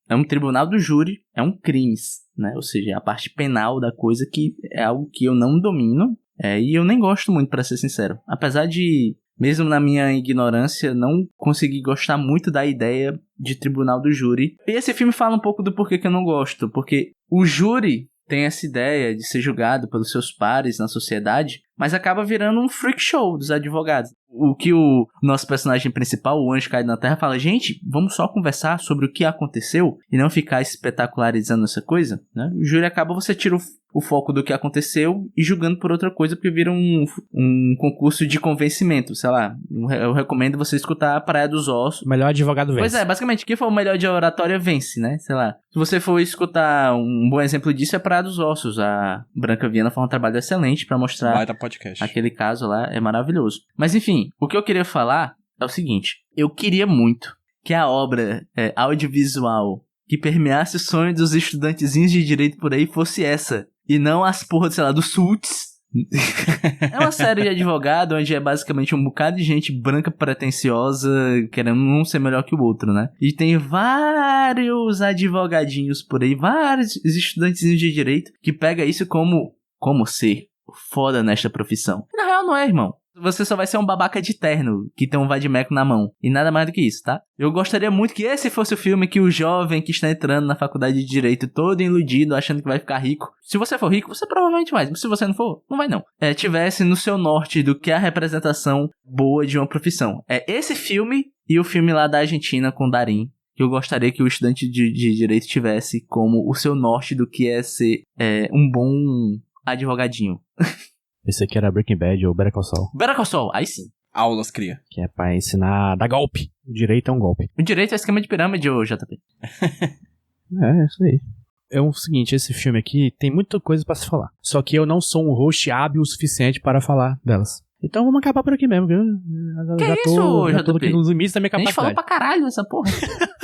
É um tribunal do júri, é um crimes, né? Ou seja, é a parte penal da coisa que é algo que eu não domino. E eu nem gosto muito, pra ser sincero. Apesar de, mesmo na minha ignorância, não conseguir gostar muito da ideia de tribunal do júri. E esse filme fala um pouco do porquê que eu não gosto. Porque o júri tem essa ideia de ser julgado pelos seus pares na sociedade, mas acaba virando um freak show dos advogados. O que o nosso personagem principal, o Anjo Caído na Terra, fala: gente, vamos só conversar sobre o que aconteceu e não ficar espetacularizando essa coisa, né? O júri acaba, você tira o foco do que aconteceu e julgando por outra coisa, porque vira um concurso de convencimento, sei lá. Eu recomendo você escutar a Praia dos Ossos. O melhor advogado vence. Pois é, basicamente, quem for o melhor de oratória vence, né? Sei lá. Se você for escutar, um bom exemplo disso é Praia dos Ossos. A Branca Viana faz um trabalho excelente pra mostrar Baita podcast. aquele caso lá, é maravilhoso. Mas enfim, o que eu queria falar é o seguinte: eu queria muito que a obra audiovisual que permeasse o sonho dos estudantezinhos de direito por aí fosse essa, e não as porra, sei lá, do Suits. É uma série de advogado onde é basicamente um bocado de gente branca pretensiosa querendo um ser melhor que o outro, né? E tem vários advogadinhos por aí, vários estudantezinhos de direito que pega isso como ser foda nesta profissão. Na real não é, irmão. Você só vai ser um babaca de terno que tem um vadimeco na mão. E nada mais do que isso, tá? Eu gostaria muito que esse fosse o filme que o jovem que está entrando na faculdade de Direito, todo iludido, achando que vai ficar rico. Se você for rico, você provavelmente vai. Mas se você não for, não vai não. Tivesse no seu norte do que é a representação boa de uma profissão. É esse filme e o filme lá da Argentina com Darín, que eu gostaria que o estudante de Direito tivesse como o seu norte do que é ser um bom advogadinho. Esse aqui era Breaking Bad ou Better Call Saul. Better Call Saul, aí sim. Aulas cria. Que é pra ensinar a dar golpe. O direito é um golpe. O direito é esquema de pirâmide, ô JP. É isso aí. É o seguinte, esse filme aqui tem muita coisa pra se falar. Só que eu não sou um host hábil o suficiente para falar delas. Então vamos acabar por aqui mesmo. Já tô aqui nos limites da minha A gente capacidade. falou pra caralho essa porra.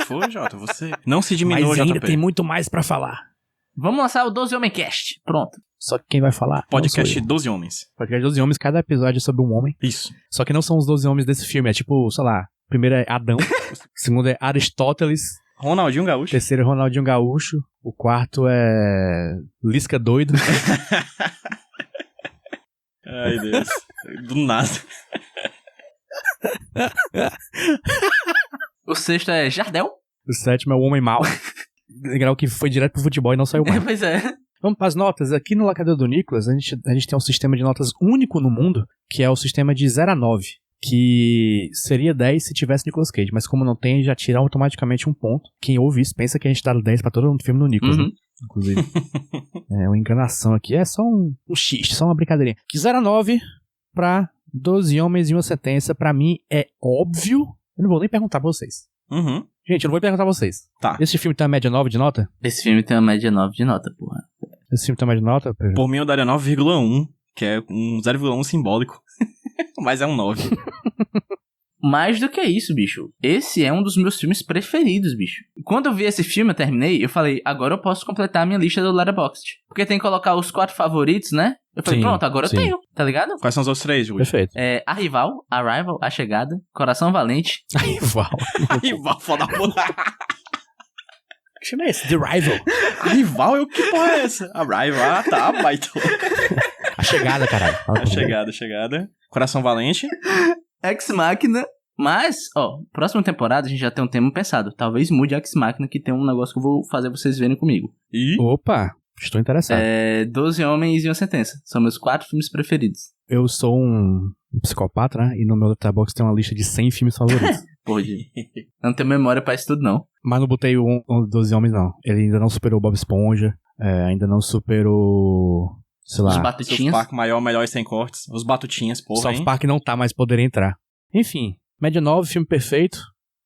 Foi, Jota, você... Não se diminua, Mas ainda JP. tem muito mais pra falar. Vamos lançar o 12 Homem Cast. Pronto. Só que quem vai falar Podcast não sou eu. 12 Homens. Podcast 12 Homens, cada episódio é sobre um homem. Isso. Só que não são os 12 homens desse filme, é tipo, sei lá, o primeiro é Adão, o segundo é Aristóteles, Ronaldinho o Gaúcho. terceiro é Ronaldinho Gaúcho, o quarto é Lisca Doido. Ai, Deus. Do nada. O sexto é Jardel. O sétimo é o Homem Mau. Legal que foi direto pro futebol e não saiu mais. Pois é. Vamos para as notas. Aqui no Locador do Nicolas, a gente tem um sistema de notas único no mundo, que é o sistema de 0 a 9, que seria 10 se tivesse Nicolas Cage, mas como não tem, já tira automaticamente um ponto. Quem ouve isso pensa que a gente dá 10 pra todo filme no Nicolas, né? Inclusive. É uma enganação aqui, é só um xiste, só uma brincadeirinha. Que 0 a 9 pra 12 Homens e uma Sentença, pra mim é óbvio. Eu não vou nem perguntar pra vocês. Uhum. Gente, eu não vou perguntar pra vocês. Tá. Esse filme tem uma média 9 de nota? Esse filme tem uma média 9 de nota, porra. Esse filme tem uma média de nota? Por mim eu daria 9,1, que é um 0,1 simbólico. Mas é um 9. Mais do que isso, bicho. Esse é um dos meus filmes preferidos, bicho. Quando eu vi esse filme, eu terminei, eu falei, agora eu posso completar a minha lista do Letterboxd. Porque tem que colocar os 4 favoritos, né? Eu falei, Sim, pronto, agora sim. eu tenho, tá ligado? Quais são os outros 3, Júlio? Perfeito. A Rival, Arrival, A Chegada, Coração Valente. Rival. Rival, foda da puta. Que filme é esse? The Rival. A Rival, que porra é essa? A Rival, ah tá, baita. A Chegada, caralho. A chegada. Coração Valente. Ex Machina. Mas, próxima temporada a gente já tem um tema pensado. Talvez mude Ex Machina, que tem um negócio que eu vou fazer vocês verem comigo. E... Opa, estou interessado. 12 Homens e uma Sentença. São meus 4 filmes preferidos. Eu sou um psicopata, né? E no meu Letterboxd tem uma lista de 100 filmes favoritos. porra de... Eu não tenho memória pra isso tudo, não. Mas não botei o 12 Homens, não. Ele ainda não superou o Bob Esponja, ainda não superou... Sei lá... Os South Batutinhas. Park maior, melhor e sem cortes. Os Batutinhas, porra, South hein? Park não tá mais podendo entrar. Enfim, média 9, filme perfeito.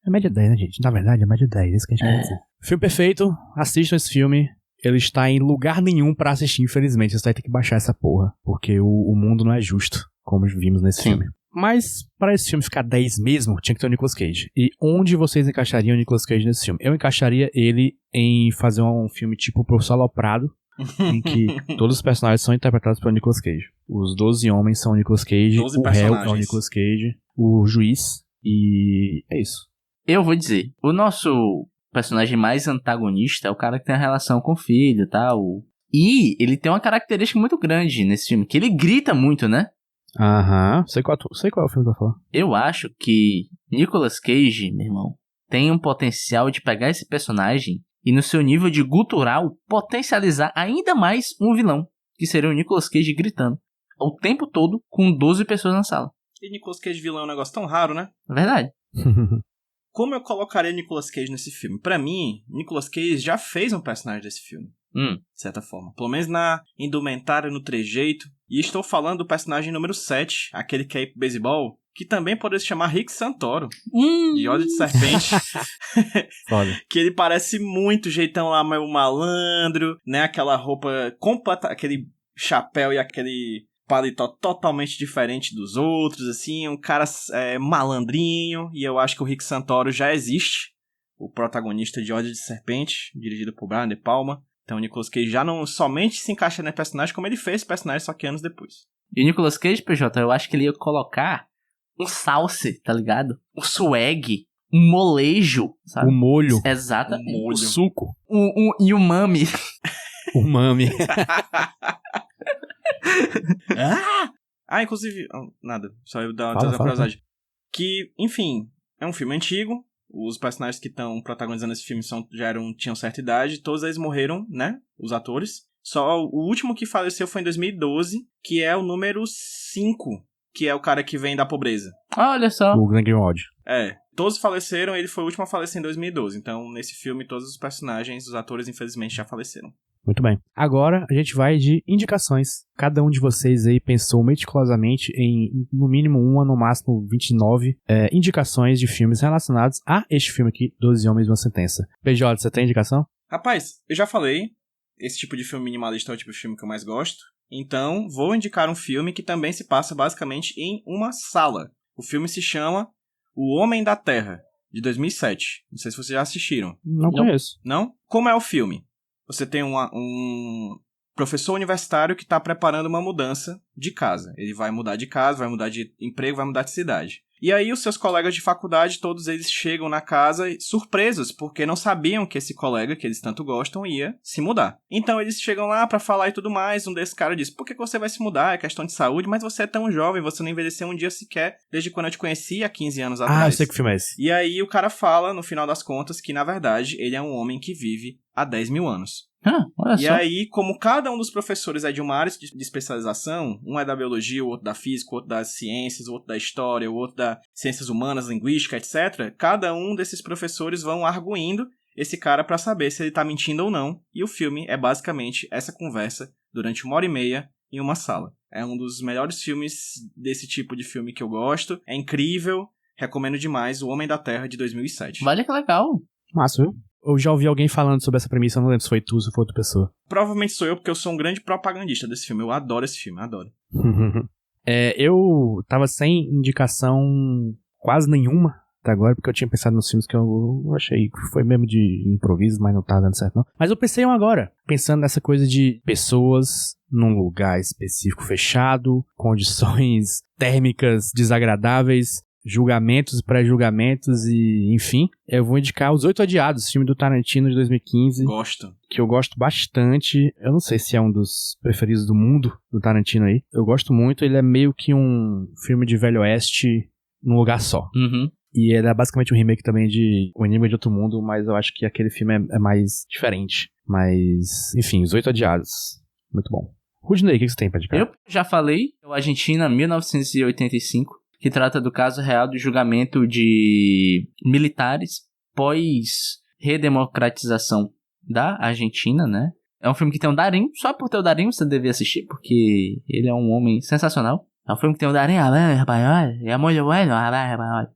É média 10, né, gente? Na verdade, é média 10, isso que a gente quer dizer. Filme perfeito, assistam esse filme. Ele está em lugar nenhum pra assistir, infelizmente. Você vai ter que baixar essa porra, porque o mundo não é justo, como vimos nesse Sim. filme. Mas, para esse filme ficar 10 mesmo, tinha que ter o Nicolas Cage. E onde vocês encaixariam o Nicolas Cage nesse filme? Eu encaixaria ele em fazer um filme tipo O Professor Aloprado, em que todos os personagens são interpretados pelo Nicolas Cage. Os 12 homens são o Nicolas Cage, 12 o réu é o personagens. Nicolas Cage, o juiz, e é isso. Eu vou dizer, o nosso personagem mais antagonista é o cara que tem a relação com o filho e tal. E ele tem uma característica muito grande nesse filme, que ele grita muito, né? Aham, sei qual é o filme que eu vou falar. Eu acho que Nicolas Cage, meu irmão, tem um potencial de pegar esse personagem e no seu nível de gutural potencializar ainda mais um vilão, que seria o Nicolas Cage gritando o tempo todo com 12 pessoas na sala. E Nicolas Cage vilão é um negócio tão raro, né? É verdade. Como eu colocaria Nicolas Cage nesse filme? Pra mim, Nicolas Cage já fez um personagem desse filme, de certa forma. Pelo menos na indumentária, no trejeito. E estou falando do personagem número 7, aquele que é ir pro beisebol, que também poderia se chamar Rick Santoro, de Ódio de Serpente. Foda. Que ele parece muito jeitão lá, meio malandro, né? Aquela roupa completa, aquele chapéu e aquele paletó totalmente diferente dos outros, assim, um cara malandrinho, e eu acho que o Rick Santoro já existe, o protagonista de Ódio de Serpente, dirigido por Brian De Palma. Então o Nicolas Cage já não somente se encaixa no personagem, como ele fez esse personagem só que anos depois. E o Nicolas Cage, PJ, eu acho que ele ia colocar um salse, tá ligado? Um swag, um molejo, sabe? O molho, Exatamente. O molho. o suco, E o mami. o mami. Inclusive... nada, só eu dar Fala, uma fala. curiosidade. Que, enfim, é um filme antigo. Os personagens que estão protagonizando esse filme tinham certa idade. Todos eles morreram, né? Os atores. Só o último que faleceu foi em 2012, que é o número 5, que é o cara que vem da pobreza. Olha só. O Glenn Greenwald. Todos faleceram, ele foi o último a falecer em 2012. Então, nesse filme, todos os personagens, os atores, infelizmente, já faleceram. Muito bem. Agora a gente vai de indicações. Cada um de vocês aí pensou meticulosamente em no mínimo uma, no máximo 29 indicações de filmes relacionados a este filme aqui, 12 Homens e uma Sentença. PJ, você tem indicação? Rapaz, eu já falei, esse tipo de filme minimalista é o tipo de filme que eu mais gosto. Então, vou indicar um filme que também se passa basicamente em uma sala. O filme se chama O Homem da Terra, de 2007. Não sei se vocês já assistiram. Não conheço. Não? Como é o filme? Você tem um professor universitário que está preparando uma mudança de casa. Ele vai mudar de casa, vai mudar de emprego, vai mudar de cidade. E aí os seus colegas de faculdade, todos eles chegam na casa surpresos, porque não sabiam que esse colega, que eles tanto gostam, ia se mudar. Então eles chegam lá pra falar e tudo mais, um desses caras diz, por que você vai se mudar? É questão de saúde, mas você é tão jovem, você não envelheceu um dia sequer, desde quando eu te conheci há 15 anos atrás. Ah, eu sei que filme é esse. E aí o cara fala, no final das contas, que na verdade ele é um homem que vive há 10 mil anos. Olha E só. aí, como cada um dos professores é de uma área de especialização, um é da biologia, o outro da física, o outro das ciências, o outro da história, o outro da ciências humanas, linguística, etc., cada um desses professores vão arguindo esse cara pra saber se ele tá mentindo ou não, e o filme é basicamente essa conversa durante 1h30 em uma sala. É um dos melhores filmes desse tipo de filme que eu gosto, é incrível, recomendo demais, O Homem da Terra, de 2007. Olha que legal. Massa, viu? Eu já ouvi alguém falando sobre essa premissa, eu não lembro se foi tu ou se foi outra pessoa. Provavelmente sou eu, porque eu sou um grande propagandista desse filme, eu adoro esse filme, adoro. Eu tava sem indicação quase nenhuma até agora, porque eu tinha pensado nos filmes que eu achei que foi mesmo de improviso, mas não tava dando certo não. Mas eu pensei em um agora, pensando nessa coisa de pessoas num lugar específico fechado, condições térmicas desagradáveis, julgamentos, pré-julgamentos e, enfim, eu vou indicar Os Oito Odiados, filme do Tarantino de 2015. Gosto. Que eu gosto bastante. Eu não sei se é um dos preferidos do mundo, do Tarantino aí. Eu gosto muito, ele é meio que um filme de Velho Oeste num lugar só. Uhum. E ele é basicamente um remake também de O Enigma de Outro Mundo, mas eu acho que aquele filme é mais diferente. Mas, enfim, Os Oito Odiados. Muito bom. Rudney, o que você tem pra indicar? Eu já falei, o Argentina, 1985. que trata do caso real do julgamento de militares pós-redemocratização da Argentina, né? É um filme que tem o Darín, só por ter o Darín você deve assistir, porque ele é um homem sensacional. É um filme que tem o Darín, é muito bueno.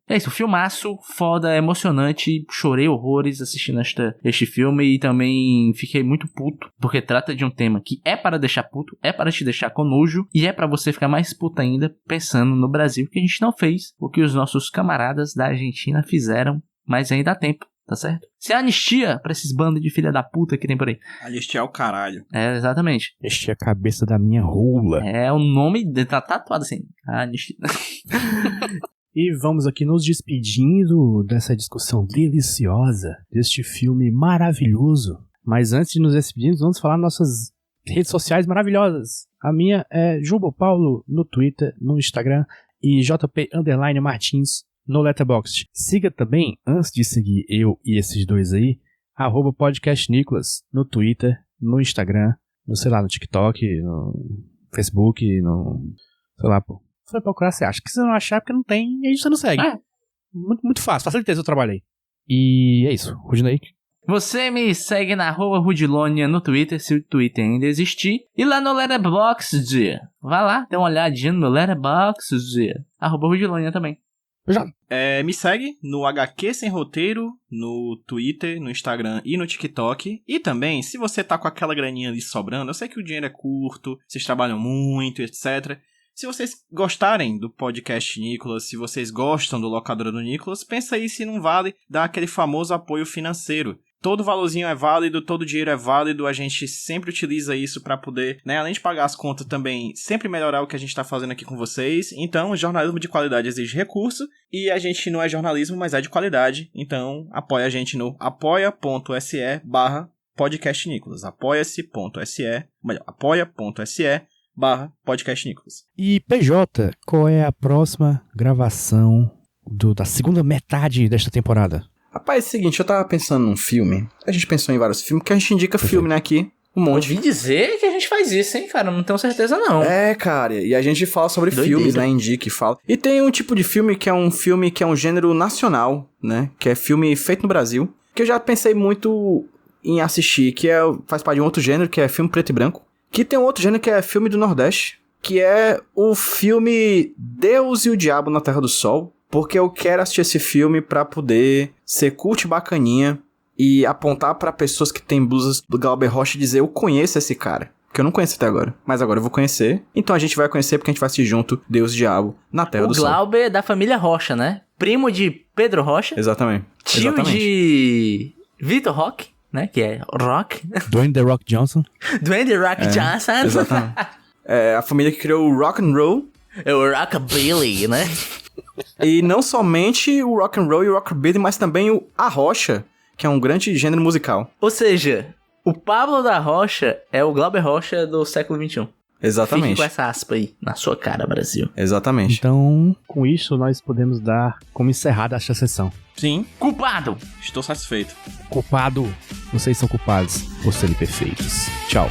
É isso, filmaço, foda, emocionante. Chorei horrores assistindo este filme e também fiquei muito puto, porque trata de um tema que é para deixar puto, é para te deixar com nojo e é para você ficar mais puto ainda pensando no Brasil, que a gente não fez o que os nossos camaradas da Argentina fizeram, mas ainda há tempo. Tá certo? Se é anistia pra esses bandos de filha da puta que tem por aí. Anistia é o caralho. É, exatamente. Este é a cabeça da minha rola. É o nome, tá tatuado assim. Anistia. E vamos aqui nos despedindo dessa discussão deliciosa, deste filme maravilhoso. Mas antes de nos despedirmos, vamos falar nossas redes sociais maravilhosas. A minha é Jumbo Paulo no Twitter, no Instagram e JP_Martins no Letterboxd. Siga também, antes de seguir eu e esses dois aí, @podcastnicolas no Twitter, no Instagram, no, sei lá, no TikTok, no Facebook, no... sei lá, pô. Você vai procurar, você acha. Que se você não achar, é porque não tem, e aí você não segue. Muito, muito fácil, facilitei seu trabalho aí. E é isso, Rudinei. Você me segue na @Rudilonia no Twitter, se o Twitter ainda existir. E lá no Letterboxd. Vai lá, dá uma olhadinha no meu Letterboxd. @Rudilonia também. Me segue no HQ Sem Roteiro, no Twitter, no Instagram e no TikTok. E também, se você tá com aquela graninha ali sobrando, eu sei que o dinheiro é curto, vocês trabalham muito, etc. Se vocês gostarem do podcast Nicolas, se vocês gostam do Locadora do Nicolas, pensa aí se não vale dar aquele famoso apoio financeiro. Todo valorzinho é válido, todo dinheiro é válido, a gente sempre utiliza isso pra poder, né, além de pagar as contas também, sempre melhorar o que a gente tá fazendo aqui com vocês. Então, jornalismo de qualidade exige recurso, e a gente não é jornalismo, mas é de qualidade. Então, apoia a gente no apoia.se/podcastnicolas, apoia.se/podcastnicolas. E PJ, qual é a próxima gravação da segunda metade desta temporada? Rapaz, é o seguinte, eu tava pensando num filme. A gente pensou em vários filmes, porque a gente indica filme, né, aqui. Um monte. Ouvi dizer que a gente faz isso, hein, cara? Não tenho certeza, não. É, cara, e a gente fala sobre filmes, né, indica e fala. E tem um tipo de filme que é um gênero nacional, né, que é filme feito no Brasil, que eu já pensei muito em assistir, que faz parte de um outro gênero, que é filme preto e branco. Que tem um outro gênero que é filme do Nordeste, que é o filme Deus e o Diabo na Terra do Sol. Porque eu quero assistir esse filme pra poder ser cult bacaninha e apontar pra pessoas que têm blusas do Glauber Rocha e dizer, eu conheço esse cara. Que eu não conheço até agora. Mas agora eu vou conhecer. Então a gente vai conhecer porque a gente vai assistir junto Deus e Diabo na Terra do Sol. O Glauber é da família Rocha, né? Primo de Pedro Rocha. Exatamente. Tio de Vitor Roque, né? Que é Rock. Dwayne The Rock Johnson. Dwayne The Rock Johnson. Exatamente. É a família que criou o rock and roll. É o Rockabilly, né? E não somente o rock and roll e o rockabilly, mas também o Arrocha, que é um grande gênero musical. Ou seja, o Pablo da Rocha é o Glauber Rocha do século XXI. Exatamente. Fique com essa aspa aí na sua cara, Brasil. Exatamente. Então, com isso, nós podemos dar como encerrada esta sessão. Sim. Culpado! Estou satisfeito. Culpado, vocês são culpados por serem perfeitos. Tchau.